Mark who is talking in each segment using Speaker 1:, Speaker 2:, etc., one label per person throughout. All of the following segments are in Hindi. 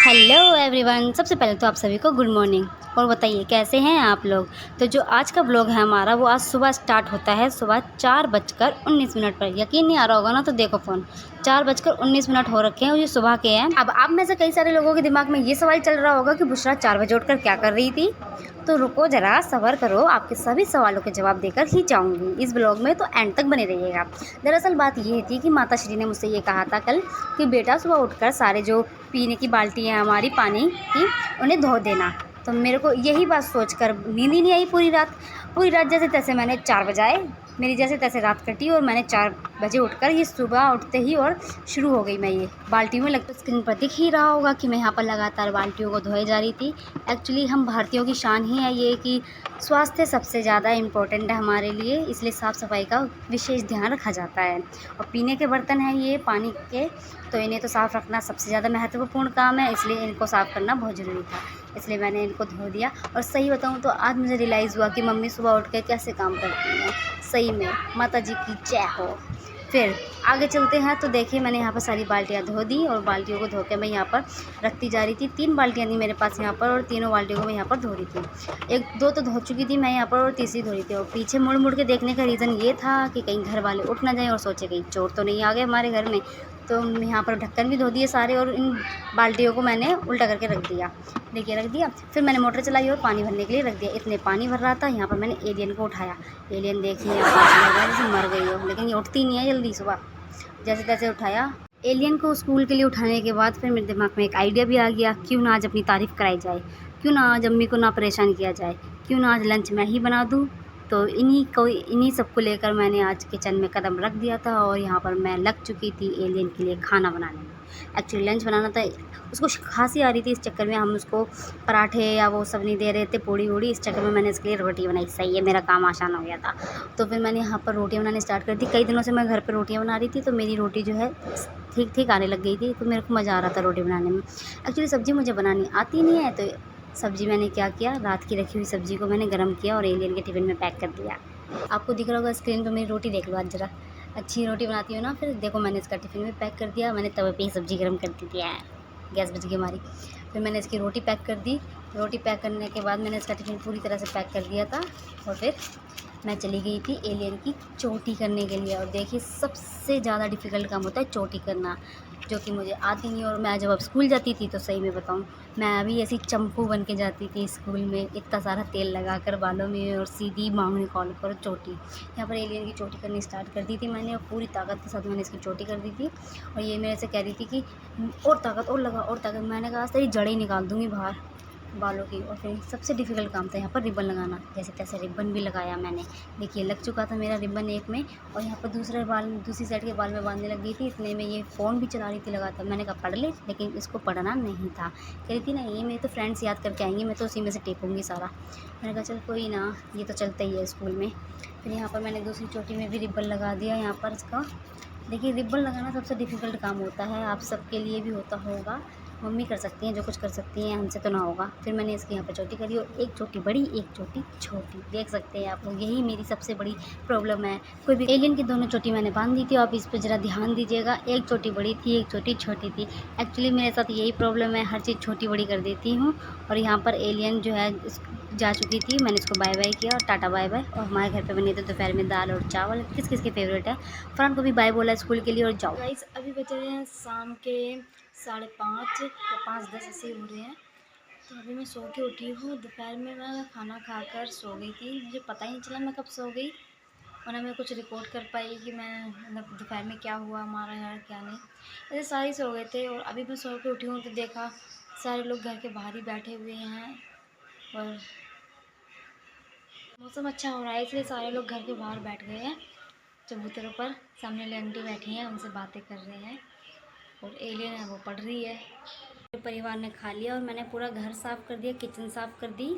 Speaker 1: Hello everyone. सबसे पहले तो आप सभी को गुड मॉर्निंग। और बताइए कैसे हैं आप लोग। तो जो आज का ब्लॉग है हमारा वो आज सुबह स्टार्ट होता है सुबह 4:19 पर। यकीन नहीं आ रहा होगा ना, तो देखो फ़ोन 4:19 हो रखे हैं और ये सुबह के हैं। अब आप में से कई सारे लोगों के दिमाग में ये सवाल चल रहा होगा कि बुशरा 4 बजे उठकर क्या कर रही थी। तो रुको ज़रा, सब्र करो, आपके सभी सवालों के जवाब देकर ही जाऊँगी इस ब्लॉग में, तो एंड तक बने रहिएगा। दरअसल बात ये थी कि माता श्री ने मुझसे ये कहा था कल कि बेटा सुबह उठकर सारे जो पीने की बाल्टी है हमारी पानी की, उन्हें धो देना। तो मेरे को यही बात सोचकर नींद ही नहीं आई पूरी रात जैसे तैसे मैंने 4 बजाए, मेरी जैसे तैसे रात कटी और मैंने 4 बजे उठकर ये सुबह उठते ही और शुरू हो गई मैं ये बाल्टियों में। लगता स्क्रीन पर दिख ही रहा होगा कि मैं यहाँ पर लगातार बाल्टियों को धोए जा रही थी। एक्चुअली हम भारतीयों की शान ही है ये कि स्वास्थ्य सबसे ज़्यादा इम्पोर्टेंट है हमारे लिए, इसलिए साफ़ सफाई का विशेष ध्यान रखा जाता है। और पीने के बर्तन हैं ये पानी के, तो इन्हें तो साफ़ रखना सबसे ज़्यादा महत्वपूर्ण काम है, इसलिए इनको साफ़ करना बहुत ज़रूरी था, इसलिए मैंने इनको धो दिया। और सही बताऊँ तो आज मुझे रियलाइज़ हुआ कि मम्मी सुबह उठ के कैसे काम करती हैं। सही में माता जी की जय हो। फिर आगे चलते हैं तो देखिए मैंने यहाँ पर सारी बाल्टियाँ धो दी और बाल्टियों को धो के मैं यहाँ पर रखती जा रही थी। 3 बाल्टियाँ थी मेरे पास यहाँ पर और तीनों बाल्टियों को मैं यहाँ पर धो रही थी। 1-2 तो धो चुकी थी मैं यहाँ पर और तीसरी धो रही थी। और पीछे मुड़ मुड़ के देखने का रीज़न ये था कि कहीं घर वाले उठ ना जाएँ और सोचे कहीं चोर तो नहीं आ गए हमारे घर में। तो यहाँ पर ढक्कन भी धो दिए सारे और इन बाल्टियों को मैंने उल्टा करके रख दिया। देखिए रख दिया। फिर मैंने मोटर चलाई और पानी भरने के लिए रख दिया। इतने पानी भर रहा था, यहाँ पर मैंने एलियन को उठाया। एलियन देखिए जैसे मर गई हो, लेकिन ये उठती नहीं है जल्दी। सुबह जैसे तैसे उठाया एलियन को। स्कूल के लिए उठाने के बाद फिर मेरे दिमाग में एक आइडिया भी आ गया, क्यों ना आज अपनी तारीफ़ कराई जाए, क्यों ना आज अम्मी को ना परेशान किया जाए, क्यों ना आज लंच मैं ही बना दूँ। तो इन्हीं सब को लेकर मैंने आज किचन में कदम रख दिया था और यहाँ पर मैं लग चुकी थी एलियन के लिए खाना बनाने में। एक्चुअली लंच बनाना था, उसको खांसी आ रही थी, इस चक्कर में हम उसको पराठे या वो सब नहीं दे रहे थे, पूड़ी वूड़ी, इस चक्कर में मैंने इसके लिए रोटी बनाई। सही है, मेरा काम आसान हो गया था। तो फिर मैंने यहाँ पर रोटियाँ बनानी स्टार्ट कर दी। कई दिनों से मैं घर पर रोटियाँ बना रही थी, तो मेरी रोटी जो है ठीक ठीक आने लग गई थी, तो मेरे को मज़ा आ रहा था रोटी बनाने में। एक्चुअली सब्ज़ी मुझे बनानी आती नहीं है, तो सब्ज़ी मैंने क्या किया, रात की रखी हुई सब्ज़ी को मैंने गर्म किया और एलियन के टिफ़िन में पैक कर दिया। आपको दिख रहा होगा स्क्रीन पे, मेरी रोटी देख लो आज ज़रा। अच्छी रोटी बनाती हूँ ना। फिर देखो मैंने इसका टिफ़िन में पैक कर दिया, मैंने तवे पे ही सब्ज़ी गर्म कर दी है, गैस बच गई हमारी। फिर मैंने इसकी रोटी पैक कर दी। रोटी पैक करने के बाद मैंने इसका टिफ़िन पूरी तरह से पैक कर दिया था और फिर मैं चली गई थी एलियन की चोटी करने के लिए। और देखिए सबसे ज़्यादा डिफ़िकल्ट काम होता है चोटी करना, जो कि मुझे आती नहीं। और मैं जब अब स्कूल जाती थी तो सही में बताऊँ, मैं अभी ऐसी चंपू बन के जाती थी स्कूल में, इतना सारा तेल लगाकर बालों में और सीधी मांग निकाल कर चोटी। यहाँ पर एलियन की चोटी करनी स्टार्ट कर दी थी मैंने और पूरी ताकत के साथ मैंने इसकी चोटी कर दी थी। और ये मेरे से कह रही थी कि और ताकत और लगा और ताकत। मैंने कहा तेरी जड़ें निकाल दूँगी बाहर बालों की। और फिर सबसे डिफ़िकल्ट काम था यहाँ पर रिबन लगाना। जैसे तैसे रिबन भी लगाया मैंने। देखिए लग चुका था मेरा रिबन एक में, और यहाँ पर दूसरी साइड के बाल में बांधने लग गई थी। इतने में ये फ़ोन भी चला रही थी लगातार। मैंने कहा पढ़ ले, लेकिन इसको पढ़ना नहीं था। कह रही थी ना ये मेरे तो फ्रेंड्स याद करके आएंगे, मैं तो उसी में से टेपूँगी सारा। मैंने कहा चल कोई ना, ये तो चलता ही है स्कूल में। फिर यहाँ पर मैंने दूसरी चोटी में भी रिबन लगा दिया यहाँ पर इसका। देखिए रिबन लगाना सबसे डिफ़िकल्ट काम होता है, आप सबके लिए भी होता होगा। मम्मी कर सकती हैं जो कुछ कर सकती हैं, हमसे तो ना होगा। फिर मैंने इसकी यहाँ पे चोटी करी और एक चोटी बड़ी एक चोटी छोटी, देख सकते हैं आप लोग, यही मेरी सबसे बड़ी प्रॉब्लम है। कोई भी एलियन की दोनों चोटी मैंने बांध दी थी, आप इस पर ज़रा ध्यान दीजिएगा। एक चोटी बड़ी थी एक चोटी छोटी थी। एक्चुअली मेरे साथ यही प्रॉब्लम है, हर चीज़ छोटी बड़ी कर देती हूँ। और यहाँ पर एलियन जो है जा चुकी थी, मैंने इसको बाय बाय किया और टाटा बाय बाय। और हमारे घर पे बने थे दोपहर में दाल और चावल। किस किस के फेवरेट है। फरहान को भी बाय बोला स्कूल के लिए और जाओ।
Speaker 2: गाइस अभी बज रहे हैं शाम के 5:30 या 5:10 ऐसे हो रहे हैं। तो अभी मैं सो के उठी हूँ। दोपहर में मैं खाना खाकर सो गई थी, मुझे पता ही नहीं चला मैं कब सो गई, और ना मैं कुछ रिकॉर्ड कर पाई कि मैं मतलब दोपहर में क्या हुआ हमारा घर क्या नहीं। ऐसे सारे सो गए थे और अभी मैं सो के उठी हूँ तो देखा सारे लोग घर के बाहर ही बैठे हुए हैं और मौसम अच्छा हो रहा है, इसलिए सारे लोग घर के बाहर बैठ गए हैं चबूतरों पर। सामने वाली आंटी बैठी हैं, उनसे बातें कर रहे हैं और एलियन है वो पढ़ रही है।
Speaker 1: मेरे परिवार ने खा लिया और मैंने पूरा घर साफ़ कर दिया, किचन साफ़ कर दी।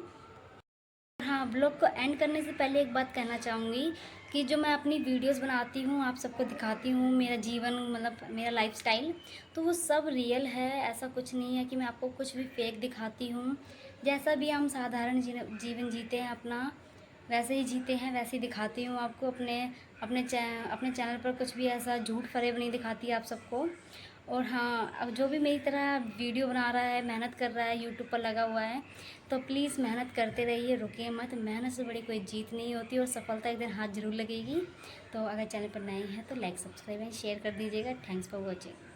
Speaker 1: हाँ, ब्लॉग को एंड करने से पहले एक बात कहना चाहूँगी कि जो मैं अपनी वीडियोस बनाती हूँ, आप सबको दिखाती हूँ मेरा जीवन, मतलब मेरा लाइफस्टाइल, तो वो सब रियल है। ऐसा कुछ नहीं है कि मैं आपको कुछ भी फेक दिखाती हूँ। जैसा भी हम साधारण जीवन जीते हैं अपना, वैसे ही जीते हैं, वैसे ही दिखाती हूँ आपको। अपने चैनल पर कुछ भी ऐसा झूठ फरेब नहीं दिखाती आप सबको। और हाँ, अब जो भी मेरी तरह वीडियो बना रहा है, मेहनत कर रहा है, यूट्यूब पर लगा हुआ है, तो प्लीज़ मेहनत करते रहिए, रुकिए मत। मेहनत से बड़ी कोई जीत नहीं होती और सफलता एक दिन हाथ ज़रूर लगेगी। तो अगर चैनल पर नए हैं तो लाइक, सब्सक्राइब एंड शेयर कर दीजिएगा। Thanks for watching.